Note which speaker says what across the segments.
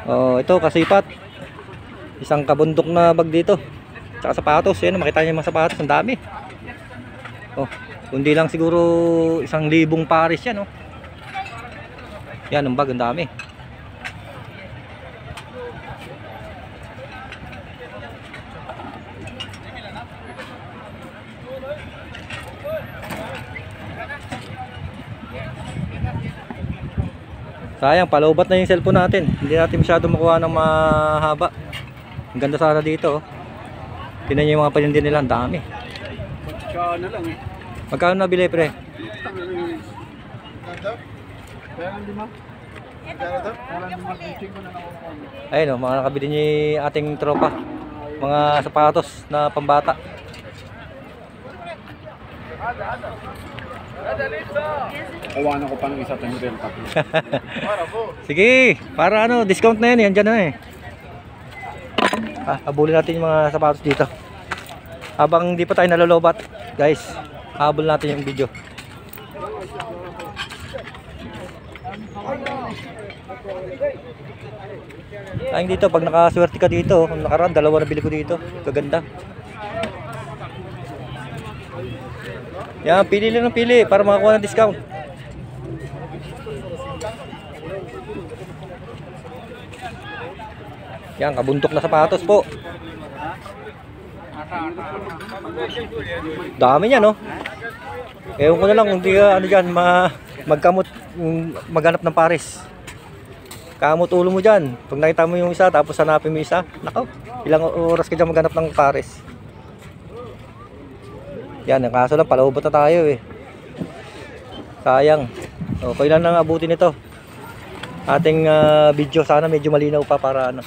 Speaker 1: Oh, ito kasipat. Isang kabundok na bag dito. Tsaka sapatos. Yan, makita niyo yung mga sapatos. Ang dami. Oh, kundi lang siguro 1,000 pares yan. Oh. Yan, ang bag. Ang dami. Sayang, palaubat na yung cellphone natin. Hindi natin masyado makuha ng mahaba. Ang ganda sana dito. Oh. Tingnan nyo yung mga paninda nila. Ang dami.
Speaker 2: Magkano lang eh.
Speaker 1: Magkano nabili, pre? Ayun, oh, mga nakabili niyo yung ating tropa. Mga sapatos na pambata.
Speaker 2: Kawanan ko pa ng isa tayong belt.
Speaker 1: Sige, para ano, discount na yan. Yan dyan na eh. Habulin natin yung mga sapatos dito. Habang hindi pa tayo nalolobat, guys, habol natin yung video. Ayun dito, pag nakaswerte ka dito, kung nakaraan, 2 na bili ko dito. Kaganda. Yan, pili lang ng pili para makakuha ng discount. Yan, kabuntok na sapatos po. Dami niya, no? Ewan ko na lang kung di ka, ano dyan, magkamot, maghanap ng pares. Kamot ulo mo dyan. Pag nakita mo yung isa, tapos hanapin mo isa, nakaw, ilang oras ka dyan maghanap ng pares. Yan, ang kaso lang, palaubat na tayo eh. Sayang. Okay lang nang abutin ito. Ating video, sana medyo malinaw pa para ano,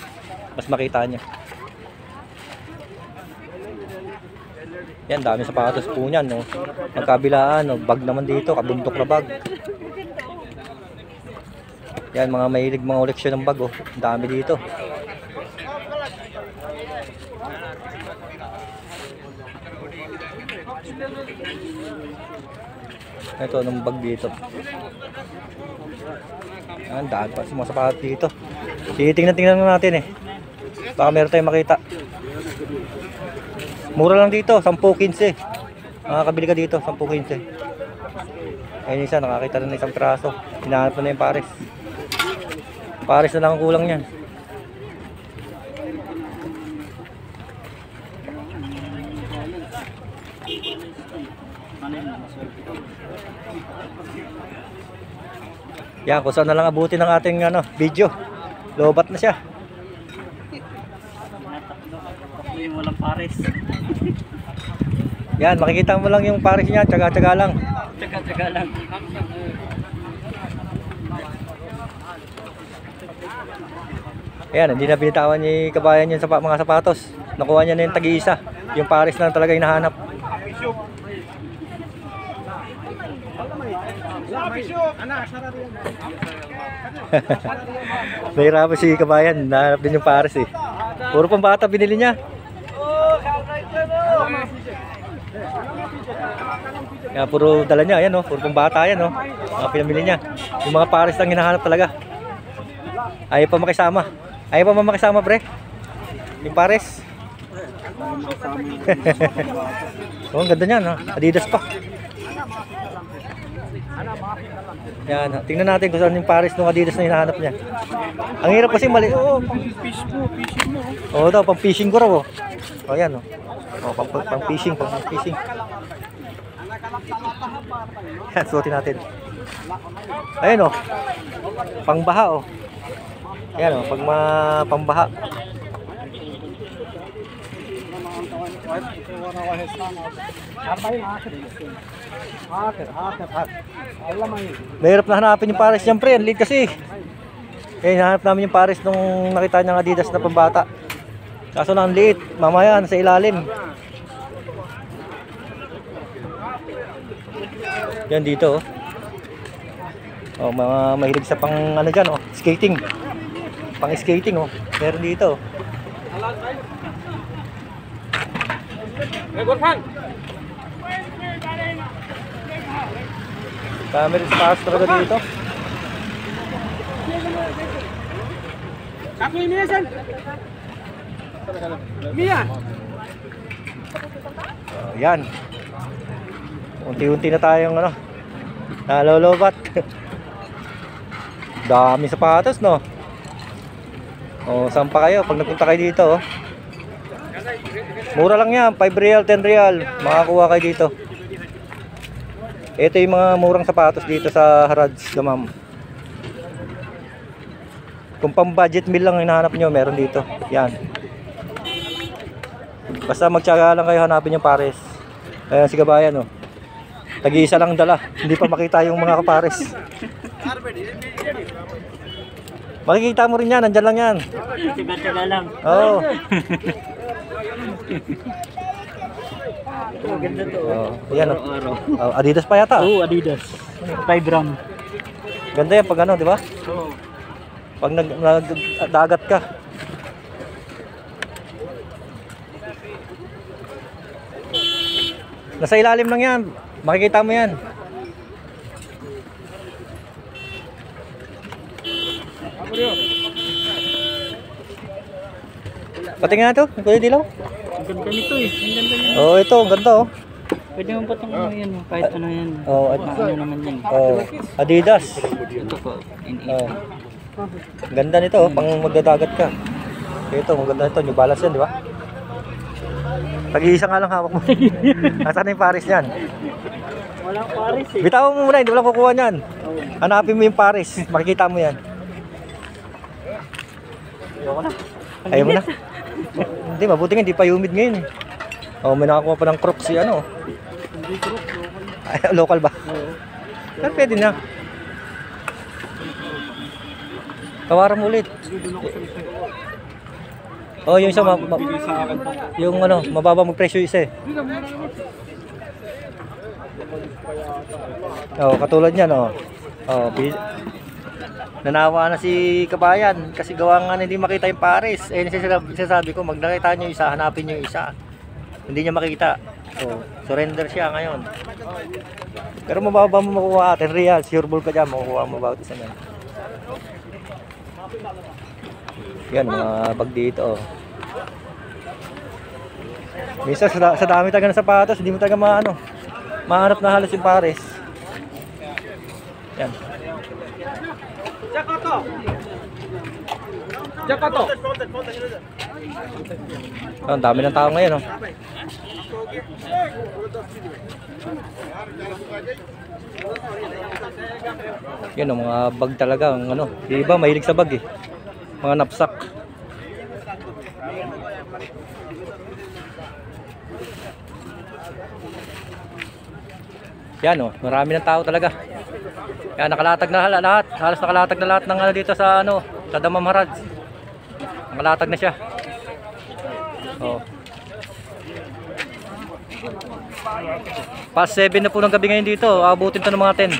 Speaker 1: mas makita nyo. Yan, dami sapatos po niyan, no? Magkabilaan, no? Bag naman dito, kabuntok na bag. Yan, mga mahilig mga koleksyon ng bag, oh. Dami dito. Ito, anong bag dito? Yan, daan pa sa mga sapatos dito. Tingnan natin eh. Baka meron tayong makita. Mura lang dito, 10-15. Makakabili ka dito, 10-15. Ayun isa, nakakita na ng isang piraso. Hinahanap na yung pares. Pares na lang ang kulang yan. Yan, kung saan na lang abutin ng ating ano, video. Lobat na siya.
Speaker 3: Yung walang pares.
Speaker 1: Yan, makikita mo lang yung pares niya, tsaga-tsaga lang.
Speaker 3: Tsaga-tsaga lang.
Speaker 1: Ayan, hindi na binitawan ni kabayan yung mga sapatos. Nakuha niya na yung tag-iisa. Yung pares na talaga hinahanap. Nahirapan si kabayan, nahanap din yung pares eh. Puro pambata binili niya. Kaya puro dala niya, ayan, oh, puro pambata yan, oh. Mga pinamili niya. Yung mga pares lang hinahanap talaga. Ayaw pa makisama. Ayaw pa makisama, pre. Yung pares. Oh, ang ganda niyan, ha? Adidas pa. Yan, tingnan natin kung saan yung pares ng Adidas na hinahanap niya. Ang hirap kasi mali.
Speaker 2: Oo, pang-fish mo, fishing mo.
Speaker 1: Oo daw, pang fishing ko raw, oh. Oh, yan, oh. Oh, pang fishing, pang fishing. Yan, suotin natin. Ayun, oh. Pangbaha, oh. Yan, oh, pangbaha. Mahirap na hanapin yung pares niyan, pre. Ang liit kasi. Eh, hinahanap namin yung pares nung nakita niya ng Adidas na pambata. Kaso lang liit. Mamaya nasa ilalim. Yan dito, oh. Oh, mga mahilig sa pang ano dyan, oh. Skating. Pang skating, oh. Meron dito. Camera spots talaga dito.
Speaker 2: Ako yung Mia, Mia!
Speaker 1: Yan. Unti-unti na tayong ano, nalolobat. Dami sapatos, no? O, saan pa kayo? Pag nagpunta kayo dito, oh. Mura lang yan, 5 real, 10 real. Makakuha kayo dito. Ito yung mga murang sapatos dito sa Harads, Gamam. Kung pang budget meal lang hinahanap nyo, meron dito. Yan. Basta magtiyaga lang kayo hanapin yung pares. Ayan si Kabayan, oh. Tag-iisa lang dala. Hindi pa makita yung mga kapares. Makikita mo rin yan, nandyan lang yan.
Speaker 3: Tsaga-tsaga lang.
Speaker 1: Oo.
Speaker 3: Maganda to.
Speaker 1: Oh, ayan, oh.
Speaker 3: Araw-araw.
Speaker 1: Oh, Adidas pa yata.
Speaker 3: Oo, Adidas. 5 gram.
Speaker 1: Ganda yan pag ano, di ba?
Speaker 3: Oo.
Speaker 1: Pag nagdagat ka. Nasa ilalim lang yan. Makikita mo yan. Pati nga ito, Kuya Dilaw.
Speaker 3: Ang ganda nito eh. Ang ganda niya.
Speaker 1: Oh, ito, ang ganda oh.
Speaker 3: Pwede mo patong ano yan, kahit ano yan.
Speaker 1: Oh,
Speaker 3: Ano naman yan.
Speaker 1: oh, Adidas.
Speaker 3: Ito po, in
Speaker 1: Oh. Ganda nito oh, pang magdadagat ka. Ito, maganda nito, New Balance yan, di ba? Tag-iisa nga lang hawak mo. Nasaan na yung Paris niyan?
Speaker 3: Walang pares eh.
Speaker 1: Bitawan mo muna, hindi mo lang kukuha niyan. Hanapin mo yung Paris, makikita mo yan.
Speaker 3: Ayoko na.
Speaker 1: Ayaw mo na? Hindi, mabuti nga, hindi pa humid ngayon eh. Oh, may nakakuha pa ng Crocs si ano. Ay, local ba? Pero pwede na. Tawaran mo ulit. Oh, yung isa yung ano, mababa magpresyo isa eh. Oh, katulad niyan oh. Oh, nanawa na si Kabayan kasi gawa nga hindi makita yung Paris. Eh sinasabi ko, magdakita niyo isa, hanapin niyo yung isa. Hindi niya makita. Oh, surrender siya ngayon. Pero mababa mo makuha, 10 real, sure ball ka diyan, makukuha mo bawat isa niyan. Yan, mga bag dito oh. Minsan sa dami talaga ng sapatos, hindi mo talaga mahanap na halos yung Paris. Yan.
Speaker 2: Jakarta! Jakarta!
Speaker 1: Oh, ang dami ng tao ngayon oh. Yan oh, mga bag talaga, ang ano, yung iba mahilig sa bag eh. Mga knapsack. Yan oh, marami ng tao talaga. Yan, nakalatag na lahat. Halos nakalatag na lahat ng ano dito sa ano, sa Damam Harads. Nakalatag na siya. Oh. Past 7 na po ng gabi ngayon dito. Abutin to ng mga 10.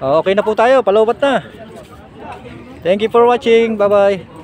Speaker 1: Okay na po tayo, palawbat na. Thank you for watching. Bye bye.